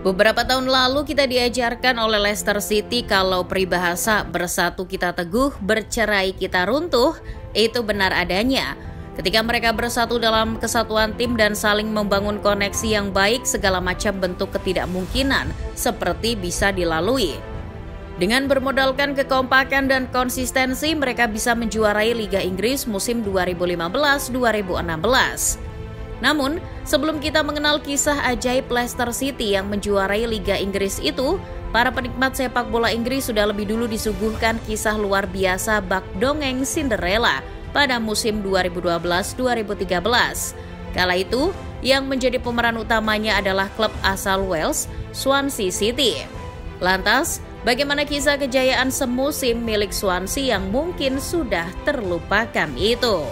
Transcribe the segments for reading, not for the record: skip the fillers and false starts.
Beberapa tahun lalu kita diajarkan oleh Leicester City kalau peribahasa bersatu kita teguh, bercerai kita runtuh, itu benar adanya. Ketika mereka bersatu dalam kesatuan tim dan saling membangun koneksi yang baik, segala macam bentuk ketidakmungkinan seperti bisa dilalui. Dengan bermodalkan kekompakan dan konsistensi, mereka bisa menjuarai Liga Inggris musim 2015-2016. Namun, sebelum kita mengenal kisah ajaib Leicester City yang menjuarai Liga Inggris itu, para penikmat sepak bola Inggris sudah lebih dulu disuguhkan kisah luar biasa bak dongeng Cinderella pada musim 2012-2013. Kala itu, yang menjadi pemeran utamanya adalah klub asal Wales, Swansea City. Lantas, bagaimana kisah kejayaan semusim milik Swansea yang mungkin sudah terlupakan itu?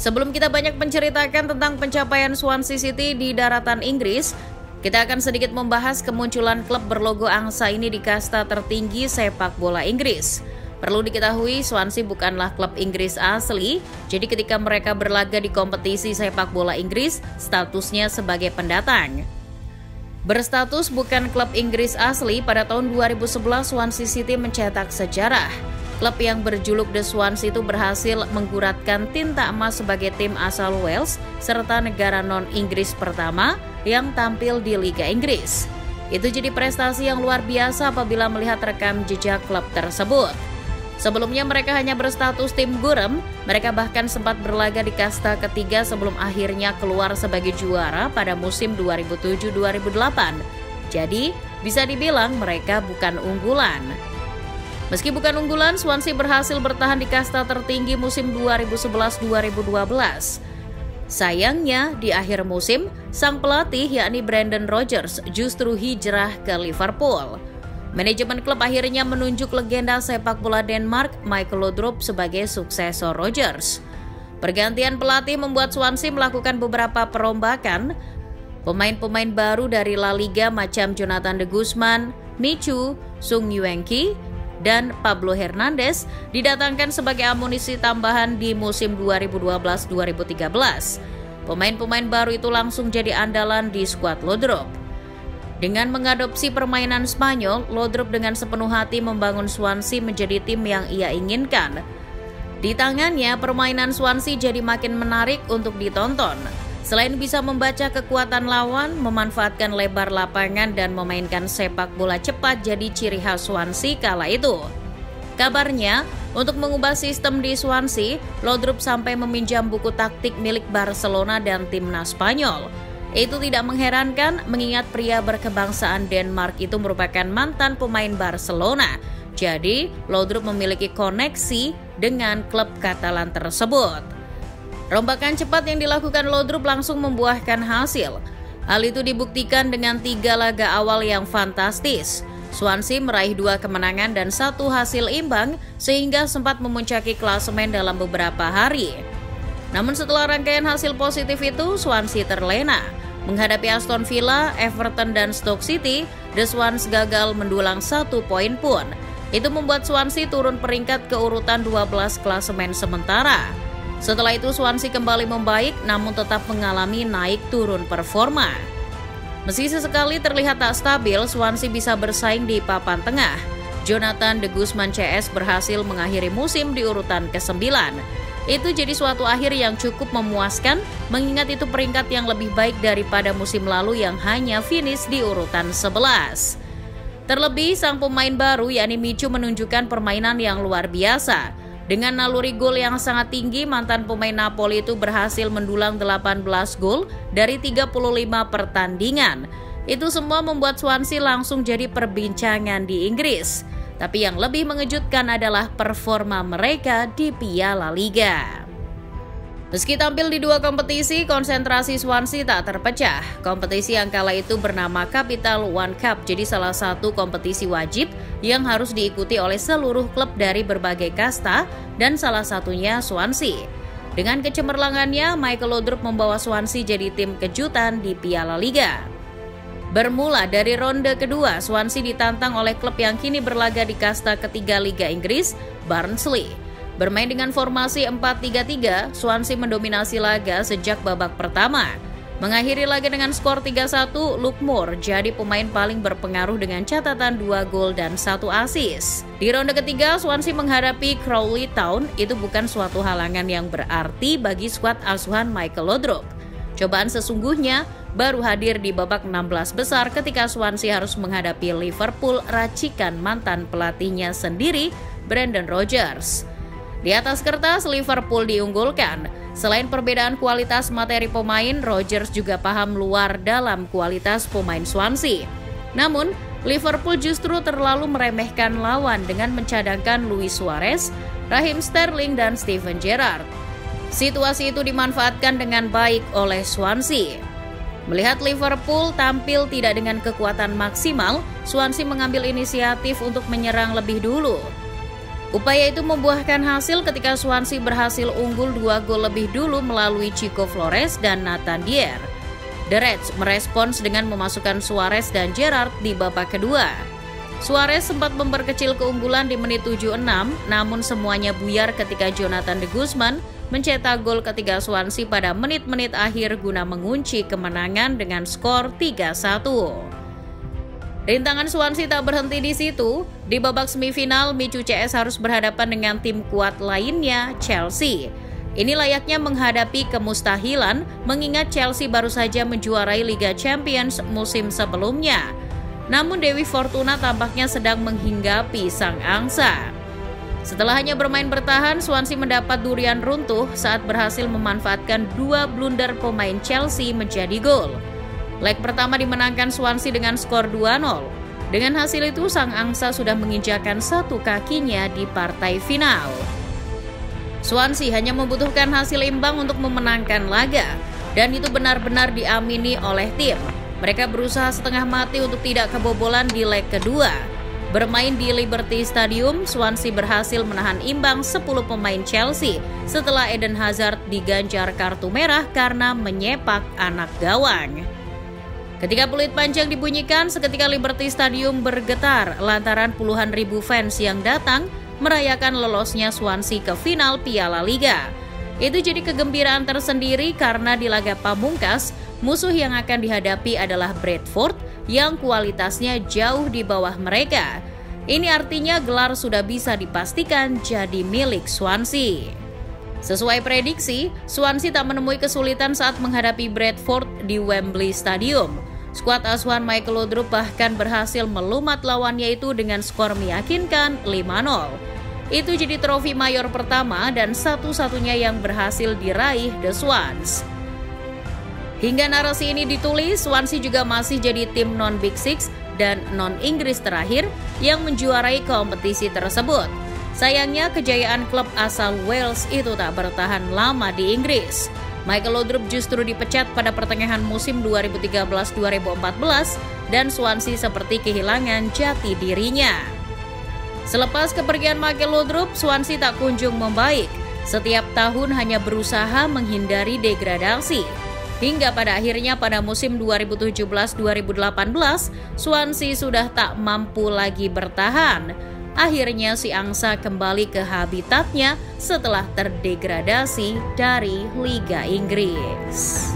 Sebelum kita banyak menceritakan tentang pencapaian Swansea City di daratan Inggris, kita akan sedikit membahas kemunculan klub berlogo angsa ini di kasta tertinggi sepak bola Inggris. Perlu diketahui, Swansea bukanlah klub Inggris asli, jadi ketika mereka berlaga di kompetisi sepak bola Inggris, statusnya sebagai pendatang. Berstatus bukan klub Inggris asli, pada tahun 2011 Swansea City mencetak sejarah. Klub yang berjuluk The Swans itu berhasil mengguratkan tinta emas sebagai tim asal Wales serta negara non-Inggris pertama yang tampil di Liga Inggris. Itu jadi prestasi yang luar biasa apabila melihat rekam jejak klub tersebut. Sebelumnya mereka hanya berstatus tim gurem, mereka bahkan sempat berlaga di kasta ketiga sebelum akhirnya keluar sebagai juara pada musim 2007-2008. Jadi, bisa dibilang mereka bukan unggulan. Meski bukan unggulan, Swansea berhasil bertahan di kasta tertinggi musim 2011-2012. Sayangnya, di akhir musim, sang pelatih yakni Brendan Rodgers justru hijrah ke Liverpool. Manajemen klub akhirnya menunjuk legenda sepak bola Denmark, Michael Laudrup, sebagai suksesor Rodgers. Pergantian pelatih membuat Swansea melakukan beberapa perombakan. Pemain-pemain baru dari La Liga macam Jonathan de Guzman, Michu, Sung Yueng Ki, dan Pablo Hernandez didatangkan sebagai amunisi tambahan di musim 2012-2013. Pemain-pemain baru itu langsung jadi andalan di skuad Laudrup. Dengan mengadopsi permainan Spanyol, Laudrup dengan sepenuh hati membangun Swansea menjadi tim yang ia inginkan. Di tangannya, permainan Swansea jadi makin menarik untuk ditonton. Selain bisa membaca kekuatan lawan, memanfaatkan lebar lapangan dan memainkan sepak bola cepat jadi ciri khas Swansea kala itu. Kabarnya, untuk mengubah sistem di Swansea, Laudrup sampai meminjam buku taktik milik Barcelona dan timnas Spanyol. Itu tidak mengherankan mengingat pria berkebangsaan Denmark itu merupakan mantan pemain Barcelona. Jadi, Laudrup memiliki koneksi dengan klub Katalan tersebut. Rombakan cepat yang dilakukan Laudrup langsung membuahkan hasil. Hal itu dibuktikan dengan 3 laga awal yang fantastis. Swansea meraih 2 kemenangan dan 1 hasil imbang sehingga sempat memuncaki klasemen dalam beberapa hari. Namun setelah rangkaian hasil positif itu, Swansea terlena. Menghadapi Aston Villa, Everton dan Stoke City, The Swans gagal mendulang 1 poin pun. Itu membuat Swansea turun peringkat ke urutan 12 klasemen sementara. Setelah itu Swansea kembali membaik namun tetap mengalami naik turun performa. Meski sesekali terlihat tak stabil, Swansea bisa bersaing di papan tengah. Jonathan de Guzman CS berhasil mengakhiri musim di urutan ke-9. Itu jadi suatu akhir yang cukup memuaskan mengingat itu peringkat yang lebih baik daripada musim lalu yang hanya finish di urutan 11. Terlebih sang pemain baru yakni Michu menunjukkan permainan yang luar biasa. Dengan naluri gol yang sangat tinggi, mantan pemain Napoli itu berhasil mendulang 18 gol dari 35 pertandingan. Itu semua membuat Swansea langsung jadi perbincangan di Inggris. Tapi yang lebih mengejutkan adalah performa mereka di Piala Liga. Meski tampil di 2 kompetisi, konsentrasi Swansea tak terpecah. Kompetisi yang kala itu bernama Capital One Cup jadi salah satu kompetisi wajib yang harus diikuti oleh seluruh klub dari berbagai kasta dan salah satunya Swansea. Dengan kecemerlangannya, Michael Laudrup membawa Swansea jadi tim kejutan di Piala Liga. Bermula dari ronde kedua, Swansea ditantang oleh klub yang kini berlaga di kasta ketiga Liga Inggris, Barnsley. Bermain dengan formasi 4-3-3, Swansea mendominasi laga sejak babak pertama. Mengakhiri laga dengan skor 3-1, Luke Moore jadi pemain paling berpengaruh dengan catatan 2 gol dan 1 assist. Di ronde ketiga, Swansea menghadapi Crawley Town. Itu bukan suatu halangan yang berarti bagi skuad asuhan Michael Laudrup. Cobaan sesungguhnya baru hadir di babak 16 besar ketika Swansea harus menghadapi Liverpool racikan mantan pelatihnya sendiri, Brendan Rodgers. Di atas kertas, Liverpool diunggulkan. Selain perbedaan kualitas materi pemain, Rodgers juga paham luar dalam kualitas pemain Swansea. Namun, Liverpool justru terlalu meremehkan lawan dengan mencadangkan Luis Suarez, Raheem Sterling, dan Steven Gerrard. Situasi itu dimanfaatkan dengan baik oleh Swansea. Melihat Liverpool tampil tidak dengan kekuatan maksimal, Swansea mengambil inisiatif untuk menyerang lebih dulu. Upaya itu membuahkan hasil ketika Swansea berhasil unggul 2 gol lebih dulu melalui Chico Flores dan Nathan Dyer. The Reds merespons dengan memasukkan Suarez dan Gerrard di babak kedua. Suarez sempat memperkecil keunggulan di menit 76, namun semuanya buyar ketika Jonathan de Guzman mencetak gol ketiga Swansea pada menit-menit akhir guna mengunci kemenangan dengan skor 3-1. Rintangan Swansea tak berhenti di situ. Di babak semifinal, Micu CS harus berhadapan dengan tim kuat lainnya, Chelsea. Ini layaknya menghadapi kemustahilan, mengingat Chelsea baru saja menjuarai Liga Champions musim sebelumnya. Namun Dewi Fortuna tampaknya sedang menghinggapi sang angsa. Setelah hanya bermain bertahan, Swansea mendapat durian runtuh saat berhasil memanfaatkan 2 blunder pemain Chelsea menjadi gol. Leg pertama dimenangkan Swansea dengan skor 2-0. Dengan hasil itu, sang angsa sudah menginjakan 1 kakinya di partai final. Swansea hanya membutuhkan hasil imbang untuk memenangkan laga, dan itu benar-benar diamini oleh tim. Mereka berusaha setengah mati untuk tidak kebobolan di leg kedua. Bermain di Liberty Stadium, Swansea berhasil menahan imbang 10 pemain Chelsea setelah Eden Hazard diganjar kartu merah karena menyepak anak gawang. Ketika peluit panjang dibunyikan, seketika Liberty Stadium bergetar lantaran puluhan ribu fans yang datang merayakan lolosnya Swansea ke final Piala Liga. Itu jadi kegembiraan tersendiri karena di laga pamungkas, musuh yang akan dihadapi adalah Bradford yang kualitasnya jauh di bawah mereka. Ini artinya gelar sudah bisa dipastikan jadi milik Swansea. Sesuai prediksi, Swansea tak menemui kesulitan saat menghadapi Bradford di Wembley Stadium. Skuad asuhan Michael Laudrup bahkan berhasil melumat lawannya itu dengan skor meyakinkan 5-0. Itu jadi trofi mayor pertama dan satu-satunya yang berhasil diraih The Swans. Hingga narasi ini ditulis, Swansea juga masih jadi tim non-Big Six dan non-Inggris terakhir yang menjuarai kompetisi tersebut. Sayangnya kejayaan klub asal Wales itu tak bertahan lama di Inggris. Michael Laudrup justru dipecat pada pertengahan musim 2013-2014 dan Swansea seperti kehilangan jati dirinya. Selepas kepergian Michael Laudrup, Swansea tak kunjung membaik. Setiap tahun hanya berusaha menghindari degradasi. Hingga pada akhirnya pada musim 2017-2018, Swansea sudah tak mampu lagi bertahan. Akhirnya si angsa kembali ke habitatnya setelah terdegradasi dari Liga Inggris.